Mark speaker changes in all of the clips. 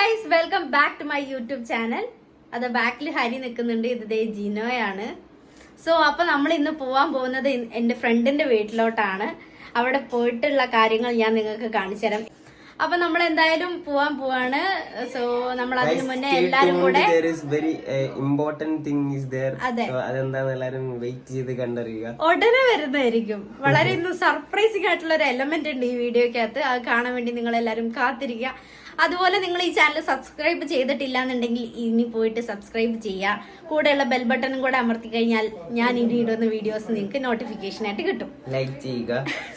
Speaker 1: Guys welcome back to my YouTube channel. അത് ബാക്കിൽ ഹരി നിൽക്കുന്നുണ്ട്. ഇത് ജിനോയാണ്. സോ അപ്പൊ നമ്മൾ ഇന്ന് പോവാൻ പോകുന്നത് എൻ്റെ ഫ്രണ്ടിന്റെ വീട്ടിലോട്ടാണ്. അവിടെ പോയിട്ടുള്ള കാര്യങ്ങൾ ഞാൻ നിങ്ങൾക്ക് കാണിച്ചു തരാം. അപ്പൊ നമ്മൾ എന്തായാലും പോവാൻ പോവാണ്. സോ നമ്മൾ അതിന് മുന്നേ എല്ലാരും കൂടെ ഉടനെ വരുന്നതായിരിക്കും. വളരെ ഇന്ന് സർപ്രൈസിംഗ് ആയിട്ടുള്ള ഒരു എലമെന്റ് ഉണ്ട് ഈ വീഡിയോക്കകത്ത്. അത് കാണാൻ വേണ്ടി നിങ്ങൾ എല്ലാവരും കാത്തിരിക്കുക. അതുപോലെ നിങ്ങൾ ഈ ചാനൽ സബ്സ്ക്രൈബ് ചെയ്തിട്ടില്ല എന്നുണ്ടെങ്കിൽ ഇനി പോയിട്ട് സബ്സ്ക്രൈബ് ചെയ്യുക. കൂടെയുള്ള ബെൽ ബട്ടണും കൂടെ അമർത്തി കഴിഞ്ഞാൽ ഞാൻ ഇനി ഇടുന്ന വീഡിയോസ് നിങ്ങൾക്ക് നോട്ടിഫിക്കേഷൻ ആയിട്ട് കിട്ടും.
Speaker 2: ലൈക്ക് ചെയ്യുക,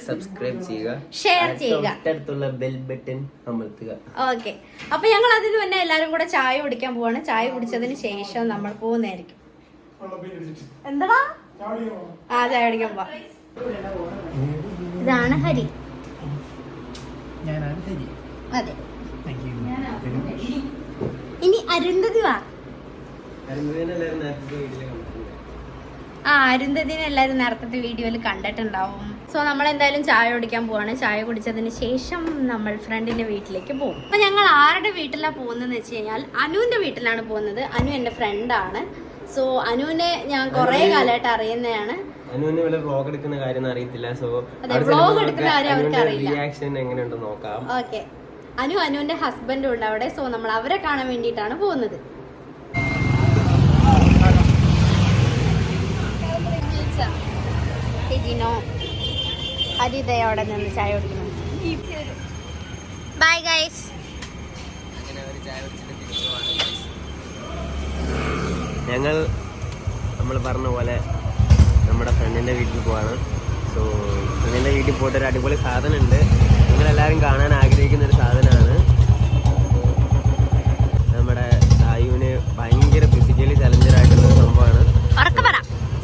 Speaker 2: സബ്സ്ക്രൈബ് ചെയ്യുക,
Speaker 1: ഷെയർ ചെയ്യുക,
Speaker 2: തൊട്ടടുത്തുള്ള ബെൽ ബട്ടൺ അമർത്തുക.
Speaker 1: ഓക്കെ, അപ്പൊ ഞങ്ങൾ അതിന് മുന്നേ എല്ലാരും കൂടെ ചായ കുടിക്കാൻ പോവാണ്. ചായ കുടിച്ചതിന് ശേഷം നമ്മൾ പോകുന്നതായിരിക്കും. എന്താടാ? ചായ കുടിക്കാൻ പോവാ. ഇതാണ് ഹരി. അതെ, ഇനി അരുന്ധതി വാ. അരുന്ധതിനെ എല്ലാരും നേരത്തെ വീഡിയോയിൽ കണ്ടിട്ടുണ്ടാവും. സോ നമ്മൾ എന്തായാലും ചായ കുടിക്കാൻ പോവാണ്. ചായ കുടിച്ചതിന് ശേഷം നമ്മൾ ഫ്രണ്ടിന്റെ വീട്ടിലേക്ക് പോകും. അപ്പൊ ഞങ്ങൾ ആരുടെ വീട്ടിലാണ് പോകുന്നതെന്ന് വെച്ച് കഴിഞ്ഞാൽ അനുവിന്റെ വീട്ടിലാണ് പോകുന്നത്. അനു എന്റെ ഫ്രണ്ടാണ്. സോ അനുവിനെ ഞാൻ കുറെ കാലമായിട്ട് അറിയുന്നതാണ്.
Speaker 2: അനുവിന് വല്ല വ്ലോഗ് എടുക്കുന്ന കാര്യം അറിയത്തില്ല. സോ
Speaker 1: വ്ലോഗ് എടുക്കുന്ന കാര്യം അവർക്ക് അറിയില്ല.
Speaker 2: റിയാക്ഷൻ എങ്ങനെയുണ്ട് നോക്കാം.
Speaker 1: ഓക്കെ, അനുവിന്റെ ഹസ്ബൻഡും ഉണ്ട് അവിടെ. സോ നമ്മൾ അവരെ കാണാൻ വേണ്ടിയിട്ടാണ് പോകുന്നത്. ഹരിതയോടെ നിന്ന് ചായ കുടിക്കുന്നു. Bye guys.
Speaker 2: നമ്മൾ പറഞ്ഞ പോലെ നമ്മുടെ ഫ്രണ്ടിന്റെ വീട്ടിൽ പോവാണ്. സോ ഫ്രണ്ടിന്റെ വീട്ടിൽ പോയിട്ട് ഒരു അടിപൊളി സാധനം ഉണ്ട്. നിങ്ങളെല്ലാവരും കാണാൻ ആഗ്രഹിക്കുന്ന ഒരു സാധനമാണ്. നമ്മുടെ സായുവിന് ഭയങ്കര ഫിസിക്കലി ചലഞ്ചർ ആയിട്ടുള്ള ഒരു സംഭവമാണ്.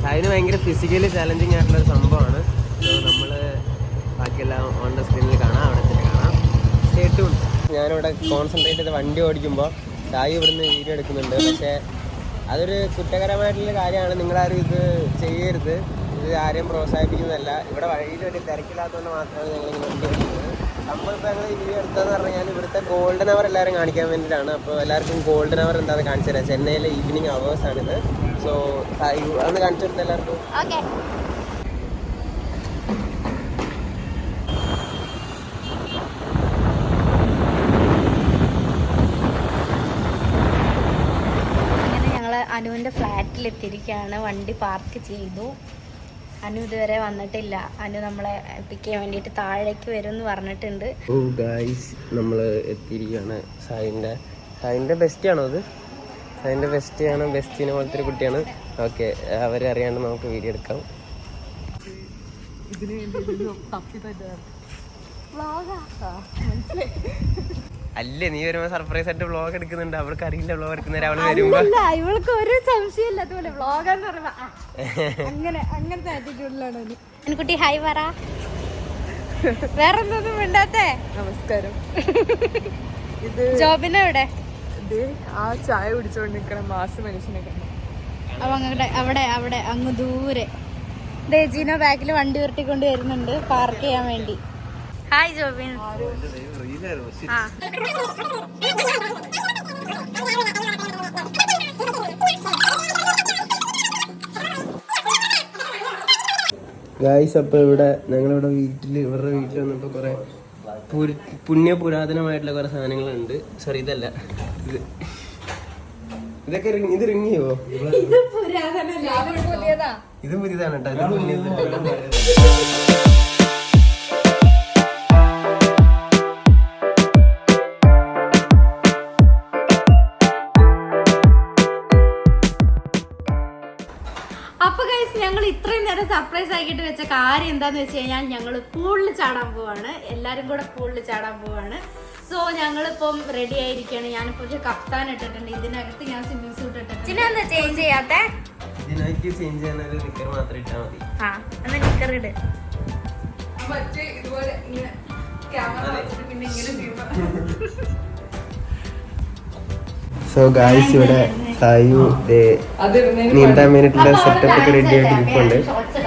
Speaker 2: സായുവിന് ഭയങ്കര ഫിസിക്കലി ചലഞ്ചിങ് ആയിട്ടുള്ള ഒരു സംഭവമാണ്. സോ നമ്മള് ബാക്കിയെല്ലാം ഓൺ ദ സ്ക്രീനിൽ കാണാം, അവിടെ തന്നെ കാണാം. Stay tune. ഞാനിവിടെ കോൺസെൻട്രേറ്റ് ചെയ്ത് വണ്ടി ഓടിക്കുമ്പോൾ സായു ഇവിടുന്ന് വീഡിയോ എടുക്കുന്നുണ്ട്. പക്ഷേ അതൊരു കുറ്റകരമായിട്ടുള്ള കാര്യമാണ്. നിങ്ങളാരും ഇത് ചെയ്യരുത്. ഇത് ആരെയും പ്രോത്സാഹിപ്പിക്കുന്നതല്ല. ഇവിടെ വഴിയിൽ ഒരു തിരക്കില്ലാത്തതുകൊണ്ട് മാത്രമാണ് ഞങ്ങളിങ്ങനെ വണ്ടി ഓടിക്കുന്നത്. സംഭവം ഇപ്പോൾ ഞങ്ങൾ ഈ വീഡിയോ എടുത്തതെന്ന് പറഞ്ഞു കഴിഞ്ഞാൽ ഇവിടുത്തെ ഗോൾഡൻ അവർ എല്ലാവരും കാണിക്കാൻ വേണ്ടിയിട്ടാണ്. അപ്പോൾ എല്ലാവർക്കും ഗോൾഡൻ അവർ എന്താണെന്ന് കാണിച്ചു തരാം. ചെന്നൈയിലെ ഈവനിങ് അവേഴ്സാണിത്. സോ അന്ന് കാണിച്ചു കൊടുത്ത എല്ലാവർക്കും.
Speaker 1: അനുവിന്റെ ഫ്ലാറ്റിൽ എത്തിയിരിക്കുകയാണ്. വണ്ടി പാർക്ക് ചെയ്തു. അനു ഇതുവരെ വന്നിട്ടില്ല. അനു നമ്മളെ പിക്ക് ചെയ്യാൻ വേണ്ടിയിട്ട് താഴേക്ക് വരും എന്ന് പറഞ്ഞിട്ടുണ്ട്.
Speaker 2: ഓ ഗൈസ്, നമ്മൾ എത്തിയിരിക്കുകയാണ്. സായിൻ്റെ ബെസ്റ്റിയാണോ അത്? സായിൻ്റെ ബെസ്റ്റിയാണ്. ബെസ്റ്റിനെ പോലത്തെ ഒരു കുട്ടിയാണ്. ഓക്കെ, അവരെ അറിയാണ്ട് നമുക്ക് വീഡിയോ എടുക്കാം. അല്ലേ, നീ വരുമ്പോ സർപ്രൈസ് ആയിട്ട് വ്ളോഗ് എടുക്കുന്നുണ്ട്. അവൾക്ക് അറിയില്ല വ്ളോഗ് എടുക്കുന്നവരെ. അവള് വരുമ്പോ
Speaker 1: ഇവൾക്ക് ഒരു സംശയമില്ലാത്ത പോലെ വ്ളോഗാന്ന് പറയുമ്പോ അങ്ങനത്തെ ആറ്റിറ്റ്യൂഡിലാണ്. കുട്ടി ഹായ് പറ. വേറെന്തൊന്നും മിണ്ടാത്തേ.
Speaker 3: നമസ്കാരം. ഇത്
Speaker 1: ജോബിനെവിടെ?
Speaker 3: ആ ചായ കുടിച്ചോണ്ട് നിൽക്കണ മാസ മനുഷ്യനെ കണ്ടു.
Speaker 1: അവിടെ അവിടെ അങ്ങ് ദൂരെ ജീനോ ബാക്കിൽ വണ്ടി ഉരുട്ടിക്കൊണ്ട് വരുന്നുണ്ട് പാർക്ക് ചെയ്യാൻ വേണ്ടി. ഹായ് ജോബിൻ.
Speaker 2: ഗായ്സ്, അപ്പോൾ ഞങ്ങളിവിടെ ഇവരുടെ വീട്ടിൽ വന്നപ്പോൾ കുറേ പുരാതനമായിട്ടുള്ള കുറേ സാധനങ്ങളുണ്ട്. സോറി, ഇതല്ല, ഇതൊക്കെ ഇത് റിങ്ങിയോ? ഇത് പുതിയതാണ് കേട്ടോ.
Speaker 1: അപ്പൊ ഗൈസ്, ഞങ്ങൾ ഇത്രയും നേരം സർപ്രൈസ് ആക്കിയിട്ട് വെച്ച കാര്യം എന്താന്ന് വെച്ച് കഴിഞ്ഞാൽ ഞങ്ങൾ പൂളിൽ ചാടാൻ പോവാണ്. എല്ലാരും കൂടെ പൂളിൽ ചാടാൻ പോവാണ്. സോ ഞങ്ങളിപ്പം റെഡി ആയിരിക്കാണ്. ഞാനിപ്പോ ഒരു കഫ്താൻ ഇട്ടിട്ടുണ്ട്. ഇതിനകത്ത് ഞാൻ സ്വിമ്മിങ് സൂട്ട് ഇട്ടിട്ടുണ്ട്. ചേഞ്ച് ചെയ്യാത്ത
Speaker 2: നിക്കർ മാത്രം ഇട്ടാ മതി.
Speaker 1: നിക്കർ ഇട്.
Speaker 2: സോ ഗായ്സ്, ഇവിടെ സായു നീന്താൻ വേണ്ടിയിട്ടുള്ള സെറ്റപ്പ് ഒക്കെ റെഡി ആയിട്ട് ഇരിപ്പുണ്ട്.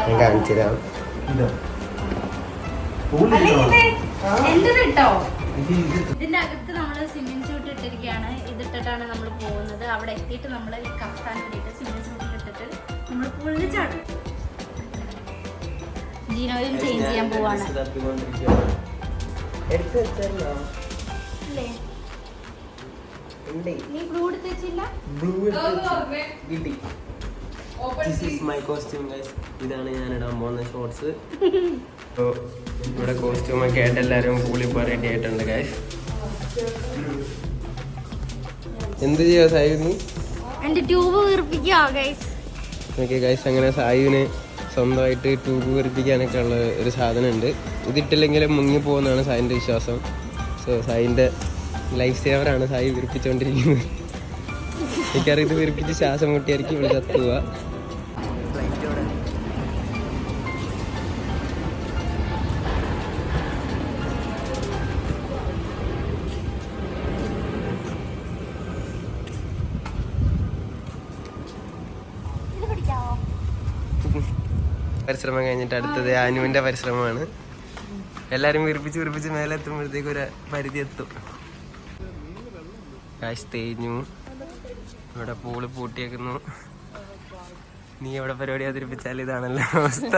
Speaker 2: ഞാൻ കാണിച്ചു തരാം.
Speaker 1: ഇതിന്റെ അകത്ത് നമ്മള് സ്വിമ്മിങ് സ്യൂട്ട് ഇട്ട് എത്തിയിരിക്കുകയാണ്. ഇതിട്ടിട്ടാണ് നമ്മൾ പോകുന്നത്. അവിടെ എത്തിയിട്ട് നമ്മൾ കഫ്താൻ വേണ്ടിയിട്ട് സ്വിമ്മിംഗ് സൂട്ടിൽ ഇട്ടിട്ട് നമ്മൾ പുള്ളി ചാടും. ജീനോയും ചേഞ്ച് ചെയ്യാൻ പോവാണ്. നീ ബ്ലൂ എടുത്തില്ല?
Speaker 2: ഇതാണ് ഞാൻ ഇടാൻ പോകുന്ന ഷോർട്സ്. ഇവിടെ കോസ്റ്റ്യൂമൊക്കെ ആയിട്ട് എല്ലാവരും കൂളി ഇപ്പോൾ റെഡി ആയിട്ടുണ്ട് ഗൈസ്. എന്ത് ചെയ്യാ സായു നീ?
Speaker 1: എന്റെ ട്യൂബ് വീർപ്പിക്കുക ഗൈസ്.
Speaker 2: ഓക്കെ ഗൈസ്, അങ്ങനെ സായുവിന് സ്വന്തമായിട്ട് ട്യൂബ് വീർപ്പിക്കാനൊക്കെ ഉള്ള ഒരു സാധനം ഉണ്ട്. ഇതിട്ടില്ലെങ്കിലും മുങ്ങിപ്പോകുന്നതാണ് സായിൻ്റെ വിശ്വാസം. സോ സായിൻ്റെ ലൈഫ് സേവറാണ് സായി വീർപ്പിച്ചുകൊണ്ടിരിക്കുന്നത്. എനിക്കറിയാം ഇത് വീർപ്പിച്ച് ശ്വാസം മുട്ടിയായിരിക്കും ഇവിടെ തത്തുക. പരിശ്രമം കഴിഞ്ഞിട്ട് അടുത്തത് അനുവിൻ്റെ പരിശ്രമമാണ്. എല്ലാവരും വിറിപ്പിച്ച് മേലെ എത്തുമ്പോഴത്തേക്ക് ഒരു പരിധി എത്തും. കാശ് തേഞ്ഞു, ഇവിടെ പൂള് പൂട്ടിയേക്കുന്നു. നീ എവിടെ പരിപാടി അവതരിപ്പിച്ചാൽ ഇതാണല്ലോ അവസ്ഥ.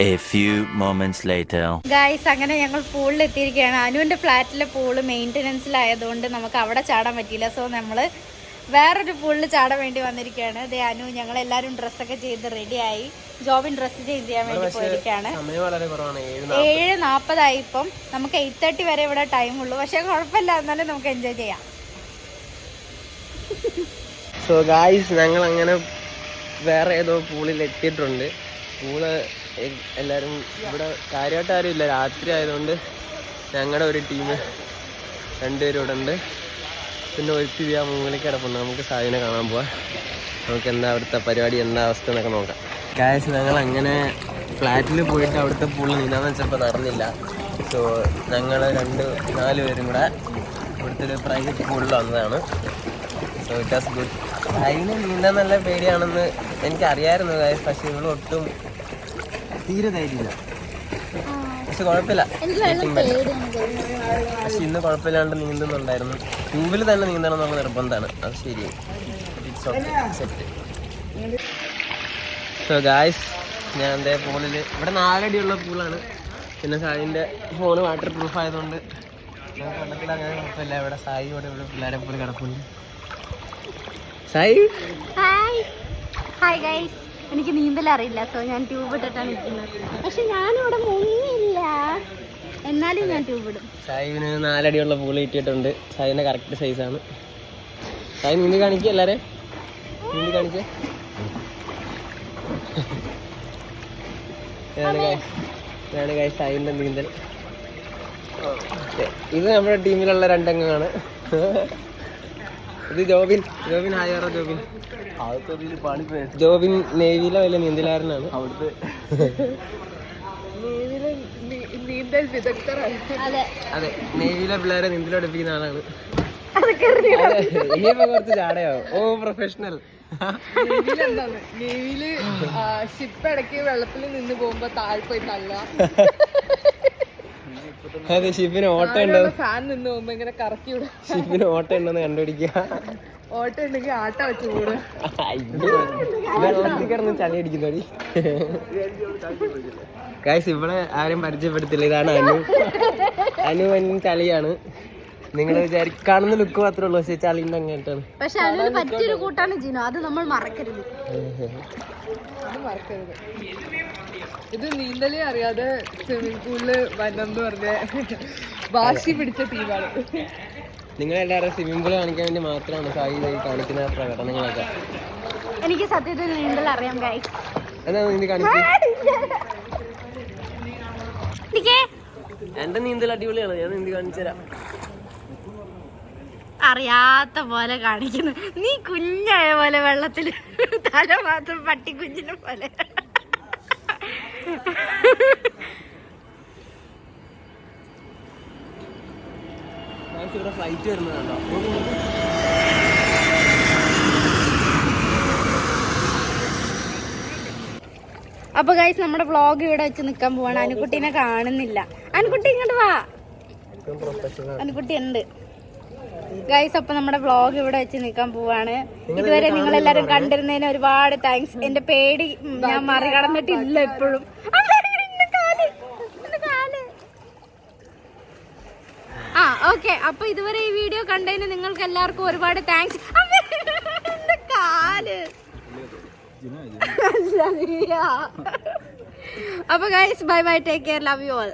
Speaker 4: A few moments later.
Speaker 1: Guys, അങ്ങനെ ഞങ്ങൾ പൂളിൽ എത്തിയിരിക്കുകയാണ്. അനുവിൻ്റെ ഫ്ലാറ്റിലെ പൂള് മെയിൻ്റനൻസിലായതുകൊണ്ട് നമുക്ക് അവിടെ ചാടാൻ പറ്റിയില്ല. സോ നമ്മൾ വേറൊരു പൂളിൽ ചാടാൻ വേണ്ടി വന്നിരിക്കുകയാണ്. ദേ അനു ഞങ്ങളെല്ലാവരും ഡ്രസ്സൊക്കെ ചെയ്ത് റെഡിയായി. ജോബിൻ ഡ്രസ്സ് ചേഞ്ച് ചെയ്യാൻ വേണ്ടി പോയിരിക്കുകയാണ്. 7:40 ഇപ്പം. നമുക്ക് 8:30 വരെ ഇവിടെ ടൈമുള്ളൂ. പക്ഷെ കുഴപ്പമില്ല, എന്നാലും നമുക്ക് എൻജോയ് ചെയ്യാം.
Speaker 2: സോ ഗായ്സ്, ഞങ്ങൾ അങ്ങനെ വേറെ ഏതോ പൂളിൽ എത്തിയിട്ടുണ്ട്. പൂള് എല്ലാവരും ഇവിടെ കാര്യമായിട്ട് ആരും ഇല്ല, രാത്രി ആയതുകൊണ്ട് ഞങ്ങളുടെ ഒരു ടീം 2 പേരും ഇവിടെ ഉണ്ട്. പിന്നെ ഒരുത്തി ആ മൂന്നിലേക്ക് കിടപ്പുണ്ട്. നമുക്ക് സായിനെ കാണാൻ പോവാം. നമുക്ക് എന്താ അവിടുത്തെ പരിപാടി, എന്താ അവസ്ഥ എന്നൊക്കെ നോക്കാം. ഗായ്സ്, ഞങ്ങൾ അങ്ങനെ ഫ്ലാറ്റിൽ പോയിട്ട് അവിടുത്തെ പൂളിൽ നീന്താന്ന് വെച്ചപ്പോൾ നടന്നില്ല. സോ ഞങ്ങൾ 4 പേരും കൂടെ ഇവിടുത്തെ ഒരു പ്രൈവറ്റ് പൂളിൽ വന്നതാണ്. So it was good. സായിന് നീന്താൻ നല്ല പേടിയാണെന്ന് എനിക്കറിയായിരുന്നു ഗായ്സ്. പക്ഷേ ഇവിടെ ഒട്ടും തീരെ ധൈര്യമില്ല. പക്ഷെ കുഴപ്പമില്ല, പക്ഷെ ഇന്ന് കുഴപ്പമില്ലാണ്ട് നീന്തുന്നുണ്ടായിരുന്നു. ട്യൂബിൽ തന്നെ നീന്തണം എന്നുള്ള നിർബന്ധമാണ്. അത് ശരി. സെറ്റ്. സോ ഗായ്സ്, ഞാൻ എൻ്റെ പൂളിൽ ഇവിടെ 4 അടിയുള്ള പൂളാണ്. പിന്നെ സായിൻ്റെ ഫോണ് വാട്ടർ പ്രൂഫ് ആയതുകൊണ്ട് ഞങ്ങൾക്ക് വെള്ളത്തിൽ അങ്ങനെ കുഴപ്പമില്ല. ഇവിടെ സായി ഇവിടെ പിള്ളേരെ പോലെ കിടപ്പുണ്ട്. സായി
Speaker 1: ഹായ് ഗൈസ്, എനിക്ക് നീന്തൽ അറിയില്ല. സോ ഞാൻ ട്യൂബ് ഇട്ടിട്ടാണ് നിൽക്കുന്നത്. പക്ഷെ ഞാനിവിടെ മുങ്ങിയില്ല, എന്നാലും ഞാൻ ട്യൂബ് ഇടും.
Speaker 2: സായിന് 4 അടിയുള്ള പൂള് കിട്ടിയിട്ടുണ്ട്. സായിൻ്റെ കറക്റ്റ് സൈസാണ്. സായി നീന്തി കാണിക്കുക, എല്ലാവരെയും നീന്തി കാണിക്കുക. ഇതാണ് ഗൈസ് സായിൻ്റെ നീന്തൽ. ഇത് നമ്മുടെ ടീമിലുള്ള 2 അംഗങ്ങളാണ്. ഇത് ജോബിൻ. ഹായ് പറ ജോബിൻ. ജോബിൻ നേവിയിലെ വലിയ നീന്തലാരനാണ്. അവിടുത്തെ അതെ, നേവിയിലെ പിള്ളേരെ നീന്തൽ പഠിപ്പിക്കുന്ന ആളാണ്. ഇനിയിപ്പോ കുറച്ച് ചാടയാവും. ഓ പ്രൊഫഷണൽ.
Speaker 3: നേവിയില് ഷിപ്പ് ഇടയ്ക്ക് വെള്ളത്തിൽ നിന്ന് പോകുമ്പോ താഴെ പോയി തള്ള.
Speaker 2: അതെ, ഷിപ്പിന് ഓട്ടം ഉണ്ടോ?
Speaker 3: ഫാൻ നിന്ന് പോകുമ്പോ ഇങ്ങനെ കറക്കി വിടും.
Speaker 2: ഷിപ്പിന് ഓട്ടം ഉണ്ടോന്ന് കണ്ടുപിടിക്കുക.
Speaker 3: ഓട്ടം ഉണ്ടെങ്കിൽ ആട്ട വെച്ച് കൂടും.
Speaker 2: കിടന്ന് ചളി അടിക്കുന്നോടി. ഗൈസ്, ഇവിടെ ആരും പരിചയപ്പെടുത്തില്ല. ഇതാണ് അനു ചളിയാണ്. നിങ്ങൾ കാണുന്ന ലുക്ക് മാത്രമേ ഉള്ളൂ, പക്ഷെ ചളിന്റെ അങ്ങോട്ടാണ്.
Speaker 1: പക്ഷെ അതിന് പറ്റിയൊരു കൂട്ടാണ് ജിനോ, അത് നമ്മൾ മറക്കരുത്.
Speaker 3: ഇത് നീന്തലേ അറിയാതെ സ്വിമ്മിംഗ് പൂളില് വരണമെന്ന് പറഞ്ഞ വാശി പിടിച്ച ടീമാണ്.
Speaker 2: നിങ്ങളെല്ലാവരും സ്വിമ്മിംഗ് പൂൾ കാണിക്കാൻ വേണ്ടി മാത്രമാണ് സായി കാണിക്കുന്ന പ്രകടനങ്ങളൊക്കെ.
Speaker 1: എനിക്ക് സത്യത്തിൽ നീന്തൽ അറിയാം ഗൈസ്.
Speaker 2: എന്നാ നീന്തി കാണിക്കും. എന്റെ നീന്തൽ അടിപൊളിയാണ്, ഞാൻ നീന്തി കാണിച്ചു തരാം.
Speaker 1: അറിയാത്ത പോലെ കാണിക്കുന്നു. നീ കുഞ്ഞായ പോലെ വെള്ളത്തിൽ തല മാത്രം പട്ടിക്കുഞ്ഞിനെ പോലെ.
Speaker 2: ഇവിടെ ഫ്ലൈറ്റ് വരുന്നതുണ്ടോ?
Speaker 1: അപ്പൊ ഗൈസ്, നമ്മുടെ വ്ളോഗ് ഇവിടെ വെച്ച് നിക്കാൻ പോവാണ്. അനുക്കുട്ടീനെ കാണുന്നില്ല. അനുക്കുട്ടി ഇങ്ങോട്ട് വാ. അനുകുട്ടി ഉണ്ട് ഗൈസ്. അപ്പൊ നമ്മുടെ വ്ളോഗ് ഇവിടെ വെച്ച് നിൽക്കാൻ പോവാണ്. ഇതുവരെ നിങ്ങൾ എല്ലാരും കണ്ടിരുന്നതിന് ഒരുപാട് താങ്ക്സ്. എന്റെ പേടി ഞാൻ മറികടന്നിട്ടില്ല ഇപ്പോഴും. ആ ഓക്കെ. അപ്പൊ ഇതുവരെ ഈ വീഡിയോ കണ്ടതിന് നിങ്ങൾക്ക് എല്ലാവർക്കും ഒരുപാട് താങ്ക്സ്. അപ്പൊ guys bye bye, take care, love you all.